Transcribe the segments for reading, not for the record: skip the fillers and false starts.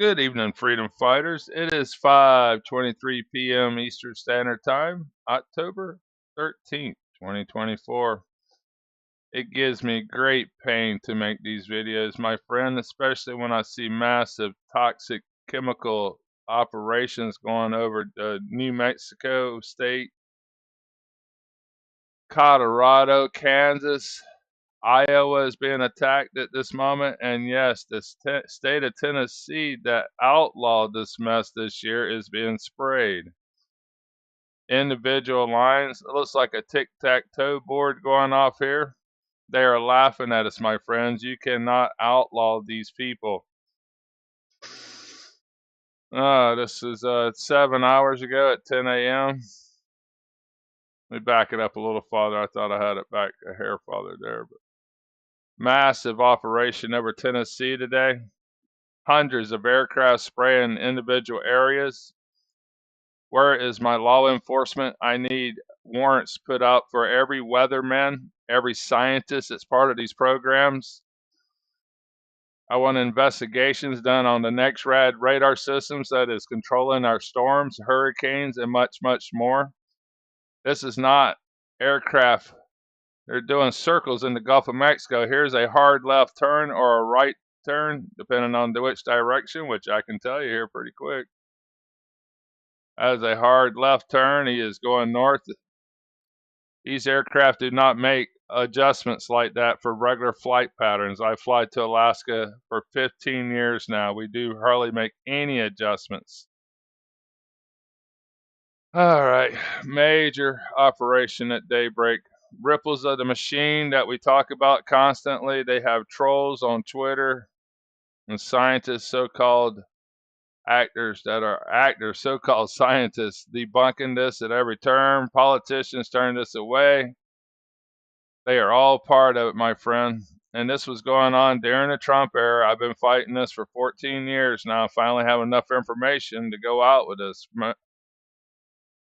Good evening, freedom fighters. It is 5:23 p.m. Eastern Standard Time, October 13th, 2024. It gives me great pain to make these videos, my friend, especially when I see massive toxic chemical operations going over New Mexico State, Colorado, Kansas. Iowa is being attacked at this moment, and yes, the state of Tennessee that outlawed this mess this year is being sprayed. Individual lines, it looks like a tic-tac-toe board going off here. They are laughing at us, my friends. You cannot outlaw these people. This is 7 hours ago at 10 a.m. Let me back it up a little farther. I thought I had it back a hair farther there, but massive operation over Tennessee today. Hundreds of aircraft spraying individual areas. Where is my law enforcement? I need warrants put out for every weatherman, every scientist that's part of these programs. I want investigations done on the NEXRAD radar systems that is controlling our storms, hurricanes, and much, much more. This is not aircraft. They're doing circles in the Gulf of Mexico. Here's a hard left turn or a right turn, depending on which direction, which I can tell you here pretty quick. As a hard left turn, he is going north. These aircraft do not make adjustments like that for regular flight patterns. I fly to Alaska for 15 years now. We do hardly make any adjustments. All right, major operation at daybreak. Ripples of the machine that we talk about constantly. They have trolls on Twitter and scientists, so-called actors that are actors, so-called scientists, debunking this at every turn. Politicians turn this away. They are all part of it, my friend. And this was going on during the Trump era. I've been fighting this for 14 years now. I finally have enough information to go out with this.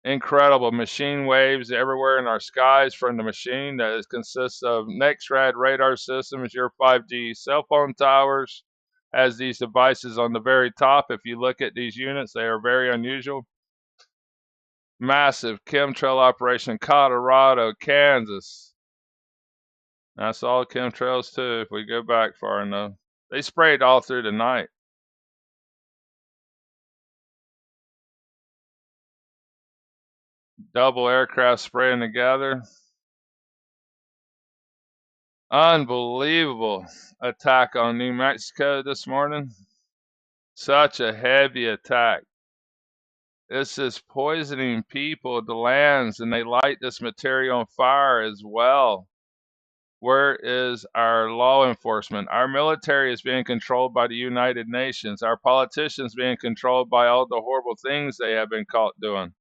Incredible machine waves everywhere in our skies from the machine that consists of NEXRAD radar systems, your 5G cell phone towers, has these devices on the very top. If you look at these units, they are very unusual. Massive chemtrail operation, Colorado, Kansas. That's all chemtrails too, if we go back far enough. They sprayed all through the night. Double aircraft spraying together. Unbelievable attack on New Mexico this morning. Such a heavy attack. This is poisoning people, the lands, and they light this material on fire as well. Where is our law enforcement? Our military is being controlled by the United Nations. Our politicians being controlled by all the horrible things they have been caught doing.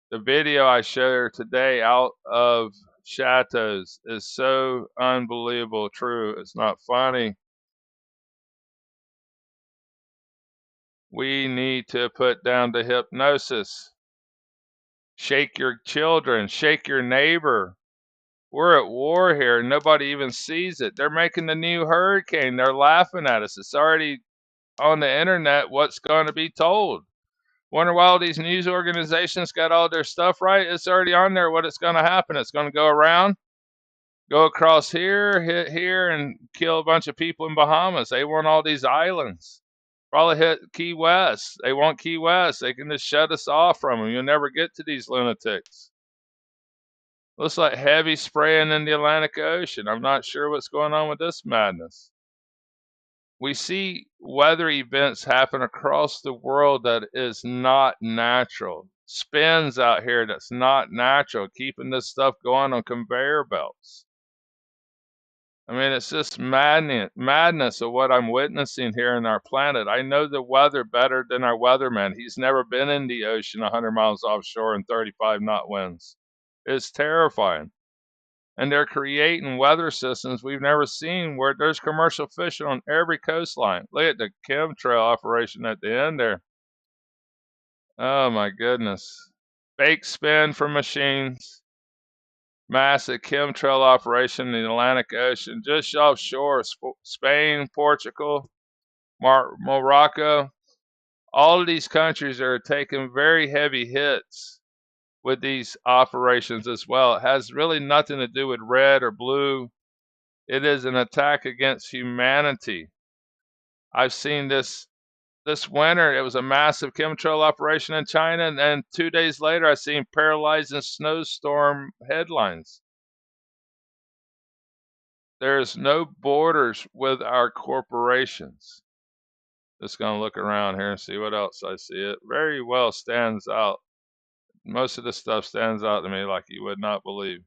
The video I showed today out of Chateaus is so unbelievable true. It's not funny. We need to put down the hypnosis. Shake your children, shake your neighbor. We're at war here. Nobody even sees it. They're making the new hurricane. They're laughing at us. It's already on the internet what's going to be told. Wonder why all these news organizations got all their stuff right. It's already on there what it's going to happen. It's going to go around, go across here, hit here, and kill a bunch of people in Bahamas. They want all these islands. Probably hit Key West. They want Key West. They can just shut us off from them. You'll never get to these lunatics. Looks like heavy spraying in the Atlantic Ocean. I'm not sure what's going on with this madness. We see weather events happen across the world that is not natural. Spins out here that's not natural, keeping this stuff going on conveyor belts. I mean, it's just madness of what I'm witnessing here in our planet. I know the weather better than our weatherman. He's never been in the ocean 100 miles offshore and 35 knot winds. It's terrifying. And they're creating weather systems we've never seen where there's commercial fishing on every coastline. Look at the chemtrail operation at the end there. Oh my goodness. Fake spin from machines. Massive chemtrail operation in the Atlantic Ocean, just offshore Spain, Portugal. Morocco. All of these countries are taking very heavy hits with these operations as well. It has really nothing to do with red or blue. It is an attack against humanity. I've seen this winter. It was a massive chemtrail operation in China, and then 2 days later, I seen paralyzing snowstorm headlines. There's no borders with our corporations. Just gonna look around here and see what else I see. It very well stands out. Most of the stuff stands out to me like you would not believe.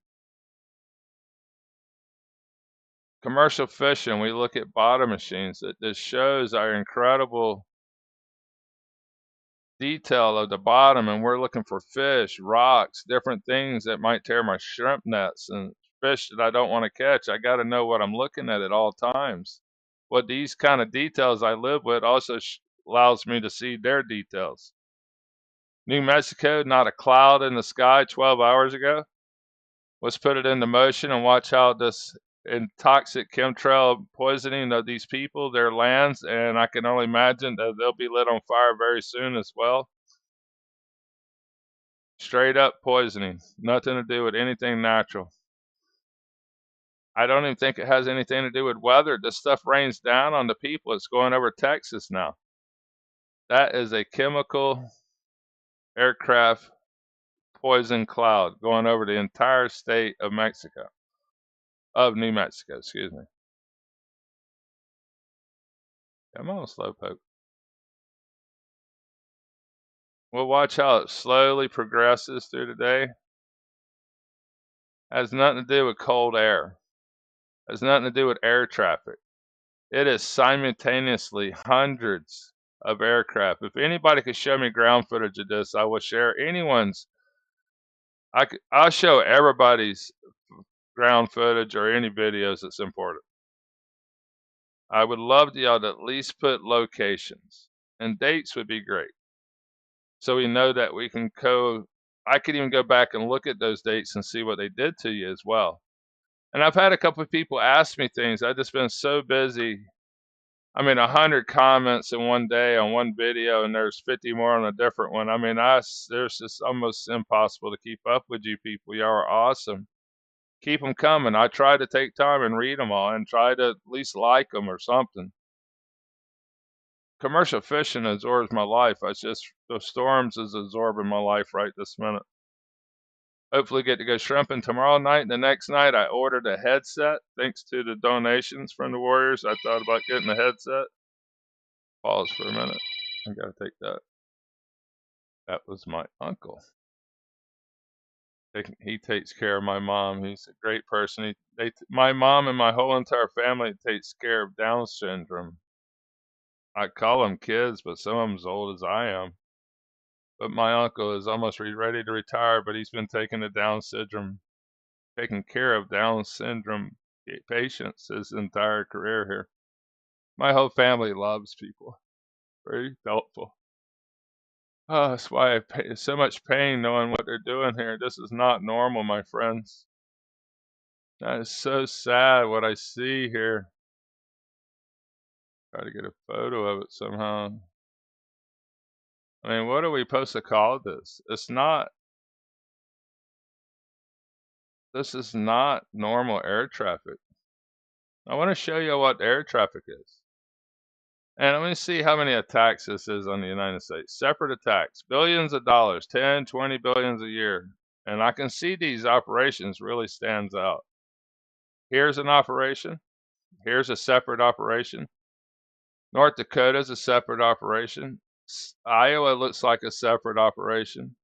Commercial fishing, we look at bottom machines. It just shows our incredible detail of the bottom, and we're looking for fish, rocks, different things that might tear my shrimp nets and fish that I don't want to catch. I got to know what I'm looking at all times. What these kind of details I live with also allows me to see their details. New Mexico, not a cloud in the sky 12 hours ago. Let's put it into motion and watch how this toxic chemtrail poisoning of these people, their lands, and I can only imagine that they'll be lit on fire very soon as well. Straight up poisoning, nothing to do with anything natural. I don't even think it has anything to do with weather. This stuff rains down on the people. It's going over Texas now. That is a chemical aircraft poison cloud going over the entire state of Mexico, of New Mexico, excuse me. Come on, Slowpoke. We'll watch how it slowly progresses through the day. Has nothing to do with cold air. Has nothing to do with air traffic. It is simultaneously hundreds of aircraft. If anybody could show me ground footage of this, I will share anyone's. I'll show everybody's ground footage or any videos that's important. I would love y'all to at least put locations, and dates would be great. So we know that we can I could even go back and look at those dates and see what they did to you as well. And I've had a couple of people ask me things. I've just been so busy. I mean, 100 comments in one day on one video, and there's 50 more on a different one. I mean, there's just almost impossible to keep up with you people. Y'all are awesome. Keep them coming. I try to take time and read them all and try to at least like them or something. Commercial fishing absorbs my life. The storms is absorbing my life right this minute. Hopefully get to go shrimping tomorrow night. And the next night I ordered a headset. Thanks to the donations from the Warriors, I thought about getting a headset. Pause for a minute. I gotta take that. That was my uncle. He takes care of my mom. He's a great person. My mom and my whole entire family takes care of Down syndrome. I call them kids, but some of them as old as I am. But my uncle is almost ready to retire, but he's been taking care of Down syndrome patients his entire career here. My whole family loves people. Very helpful. Oh, that's why I pay so much pain knowing what they're doing here. This is not normal, my friends. That is so sad what I see here. Try to get a photo of it somehow. I mean, what are we supposed to call this? This is not normal air traffic. I want to show you what air traffic is. And let me see how many attacks this is on the United States. Separate attacks, billions of dollars, 10, 20 billions a year. And I can see these operations really stands out. Here's an operation. Here's a separate operation. North Dakota is a separate operation. Iowa looks like a separate operation.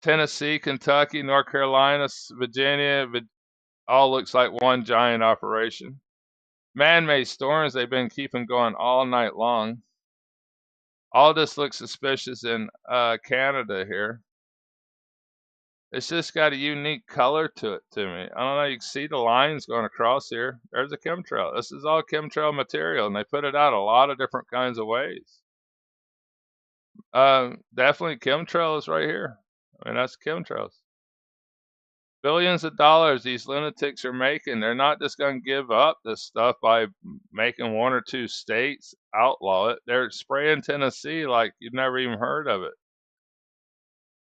Tennessee, Kentucky, North Carolina, Virginia, all looks like one giant operation. Man-made storms, they've been keeping going all night long. All this looks suspicious in Canada here. It's just got a unique color to it to me. I don't know, you can see the lines going across here. There's a chemtrail. This is all chemtrail material, and they put it out a lot of different kinds of ways. Definitely chemtrails right here. I mean, that's chemtrails. Billions of dollars these lunatics are making. They're not just going to give up this stuff by making one or two states outlaw it. They're spraying Tennessee like you've never even heard of it.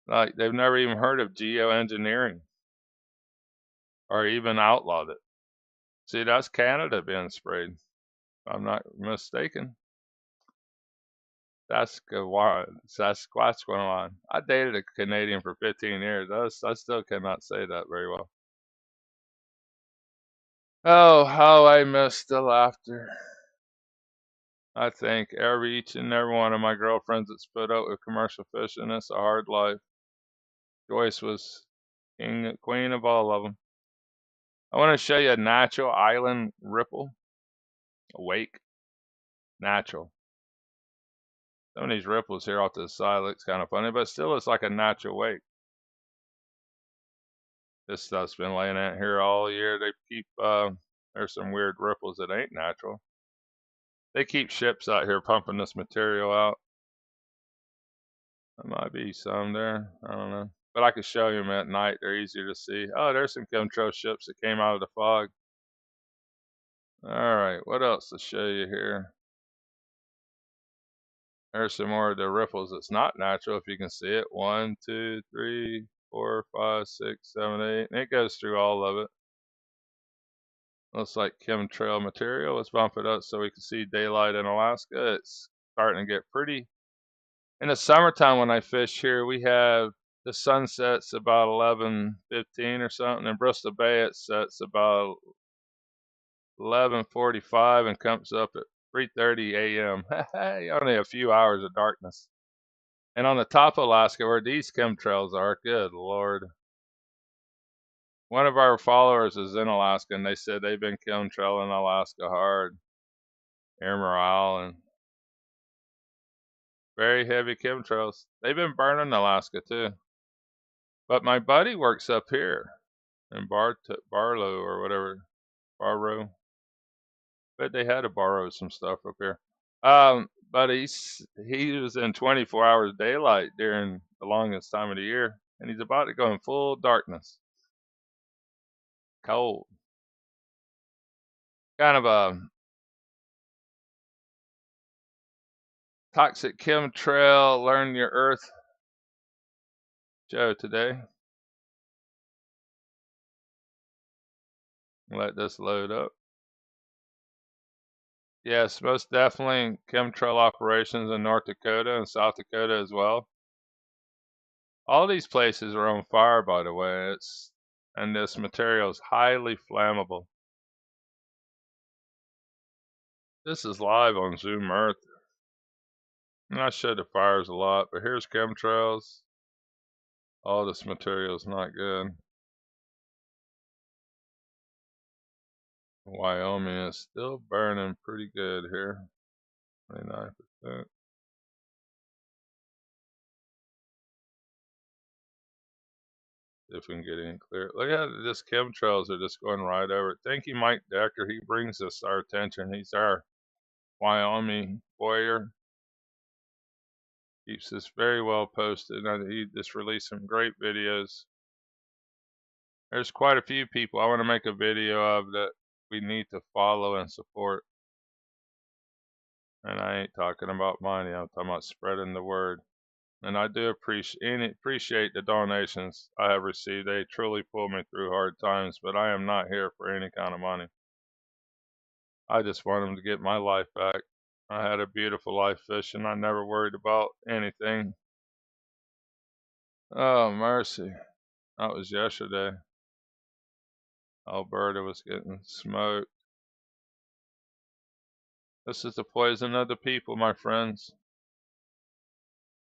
Like they've never even heard of geoengineering or even outlawed it. See, that's Canada being sprayed. If I'm not mistaken. That's what's going on. I dated a Canadian for 15 years. I still cannot say that very well. Oh, how I miss the laughter. I think each and every one of my girlfriends that's put up with commercial fishing. It's a hard life. Joyce was queen of all of them. I want to show you a natural island ripple, a wake, natural. Some of these ripples here off to the side looks kind of funny, but still it's like a natural wake. This stuff's been laying out here all year. They keep, there's some weird ripples that ain't natural. They keep ships out here pumping this material out. There might be some there. I don't know. But I could show you them at night. They're easier to see. Oh, there's some chemtrail ships that came out of the fog. All right. What else to show you here? There's some more of the ripples that's not natural, if you can see it. 1, 2, 3, 4, 5, 6, 7, 8. And it goes through all of it. Looks like chemtrail material. Let's bump it up so we can see daylight in Alaska. It's starting to get pretty. In the summertime when I fish here, we have the sun sets about 11:15 or something. In Bristol Bay, it sets about 11:45 and comes up at 3:30 a.m. Only a few hours of darkness. And on the top of Alaska, where these chemtrails are, good Lord. One of our followers is in Alaska, and they said they've been chemtrailing Alaska hard. Air morale and very heavy chemtrails. They've been burning Alaska too. But my buddy works up here in Barlow or whatever, Barrow. But they had to borrow some stuff up here. But he was in 24 hours daylight during the longest time of the year, and he's about to go in full darkness. Cold. Kind of a toxic chemtrail, learn your earth show today. Let this load up. Yes, most definitely chemtrail operations in North Dakota and South Dakota as well. All these places are on fire, by the way. And this material is highly flammable. This is live on Zoom Earth. And I showed the fires a lot, but here's chemtrails. All this material is not good. Wyoming is still burning pretty good here. 29%. If we can get in clear. Look at this chemtrails are just going right over it. Thank you, Mike Decker. He brings us our attention. He's our Wyoming warrior. Keeps us very well posted. He just released some great videos. There's quite a few people I want to make a video of that we need to follow and support. And I ain't talking about money. I'm talking about spreading the word. And I do appreciate the donations I have received. They truly pull me through hard times, but I am not here for any kind of money. I just want them to get my life back. I had a beautiful life fishing. I never worried about anything. Oh, mercy. That was yesterday. Alberta was getting smoked. This is the poison of the people, my friends.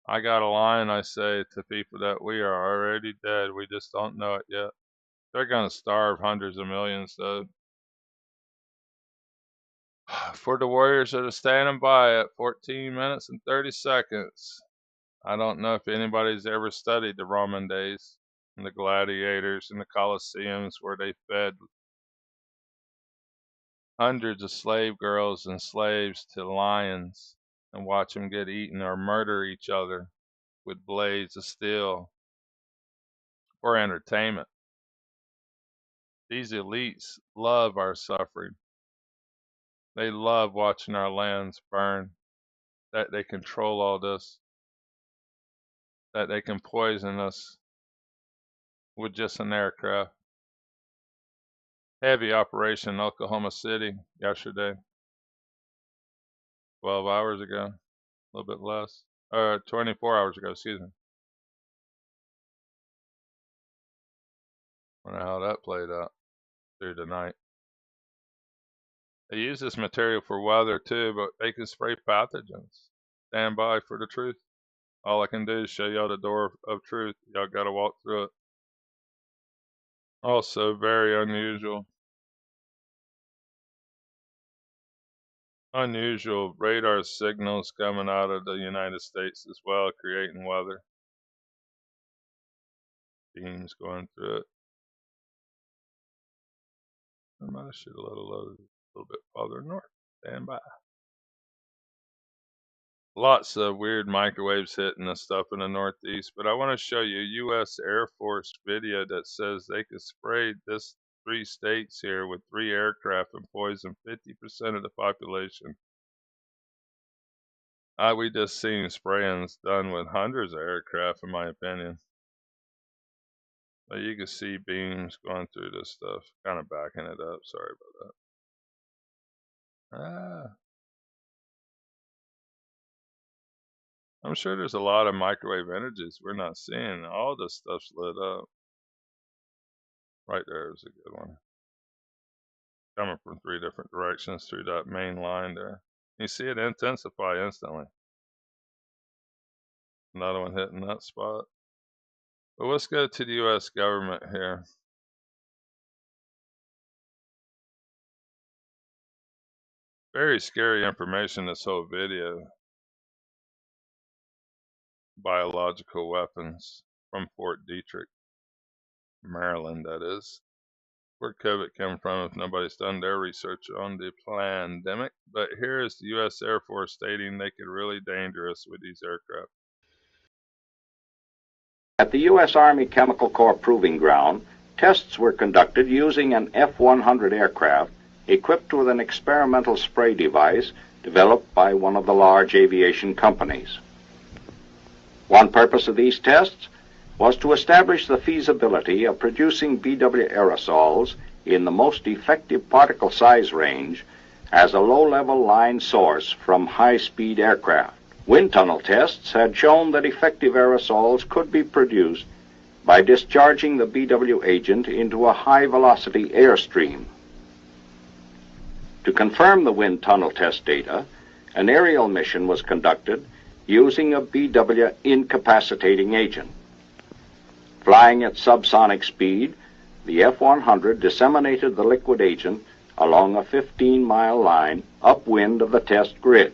I got a line I say to people that we are already dead. We just don't know it yet. They're going to starve hundreds of millions, though. For the Warriors that are standing by at 14 minutes and 30 seconds. I don't know if anybody's ever studied the Roman days and the gladiators and the Colosseums where they fed hundreds of slave girls and slaves to lions and watch them get eaten or murder each other with blades of steel for entertainment. These elites love our suffering. They love watching our lands burn, that they control all this, that they can poison us with just an aircraft. Heavy operation in Oklahoma City yesterday, 12 hours ago, a little bit less. 24 hours ago, excuse me. Wonder how that played out through the night. They use this material for weather too, but they can spray pathogens. Stand by for the truth. All I can do is show y'all the door of truth. Y'all gotta walk through it. Also, very unusual. Unusual radar signals coming out of the United States as well, creating weather. Beams going through it. I might have should have let it load a little bit farther north. Stand by. Lots of weird microwaves hitting us stuff in the Northeast, but I want to show you a U.S. Air Force video that says they could spray this 3 states here with 3 aircraft and poison 50% of the population. We just seen sprayings done with hundreds of aircraft, in my opinion. But you can see beams going through this stuff, kind of backing it up. Sorry about that. I'm sure there's a lot of microwave energies we're not seeing. All this stuff's lit up. Right there is a good one. Coming from 3 different directions through that main line there. You see it intensify instantly. Another one hitting that spot. But let's go to the U.S. government here. Very scary information, this whole video. Biological weapons from Fort Detrick, Maryland, that is. Where COVID came from if nobody's done their research on the pandemic. But here is the U.S. Air Force stating they could really dangerous with these aircraft. At the U.S. Army Chemical Corps Proving Ground, tests were conducted using an F-100 aircraft equipped with an experimental spray device developed by one of the large aviation companies. One purpose of these tests was to establish the feasibility of producing BW aerosols in the most effective particle size range as a low-level line source from high-speed aircraft. Wind tunnel tests had shown that effective aerosols could be produced by discharging the BW agent into a high-velocity airstream. To confirm the wind tunnel test data, an aerial mission was conducted using a BW incapacitating agent. Flying at subsonic speed, the F-100 disseminated the liquid agent along a 15-mile line upwind of the test grid.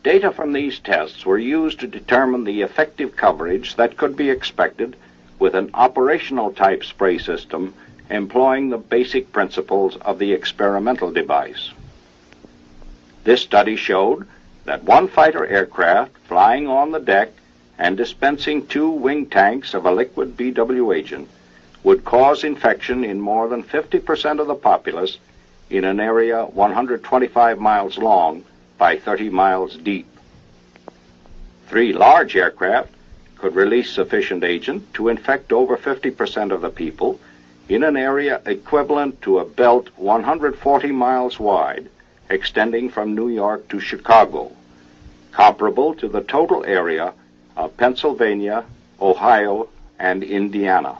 Data from these tests were used to determine the effective coverage that could be expected with an operational type spray system employing the basic principles of the experimental device. This study showed that one fighter aircraft flying on the deck and dispensing 2 wing tanks of a liquid BW agent would cause infection in more than 50% of the populace in an area 125 miles long by 30 miles deep. 3 large aircraft could release sufficient agent to infect over 50% of the people in an area equivalent to a belt 140 miles wide, extending from New York to Chicago, comparable to the total area of Pennsylvania, Ohio, and Indiana.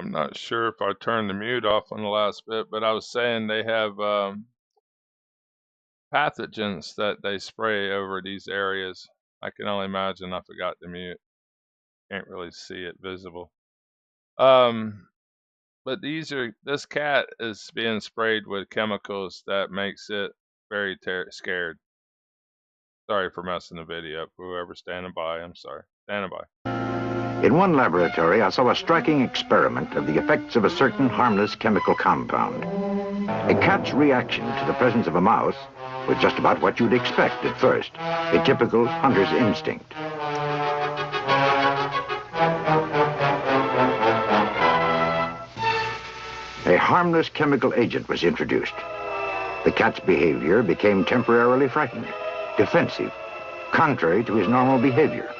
I'm not sure if I turned the mute off on the last bit, but I was saying they have pathogens that they spray over these areas. I can only imagine. I forgot to mute. Can't really see it visible. But this cat is being sprayed with chemicals that makes it very scared. Sorry for messing the video up. Whoever's standing by, I'm sorry. Standing by. In one laboratory, I saw a striking experiment of the effects of a certain harmless chemical compound. A cat's reaction to the presence of a mouse was just about what you'd expect at first, a typical hunter's instinct. A harmless chemical agent was introduced. The cat's behavior became temporarily frightened, defensive, contrary to his normal behavior.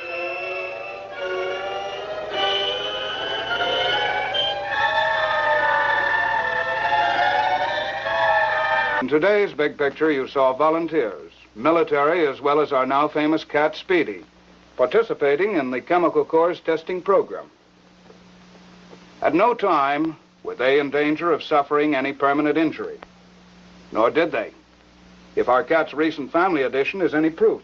In today's big picture, you saw volunteers, military as well as our now famous cat Speedy, participating in the Chemical Corps' testing program. At no time were they in danger of suffering any permanent injury, nor did they, if our cat's recent family addition is any proof.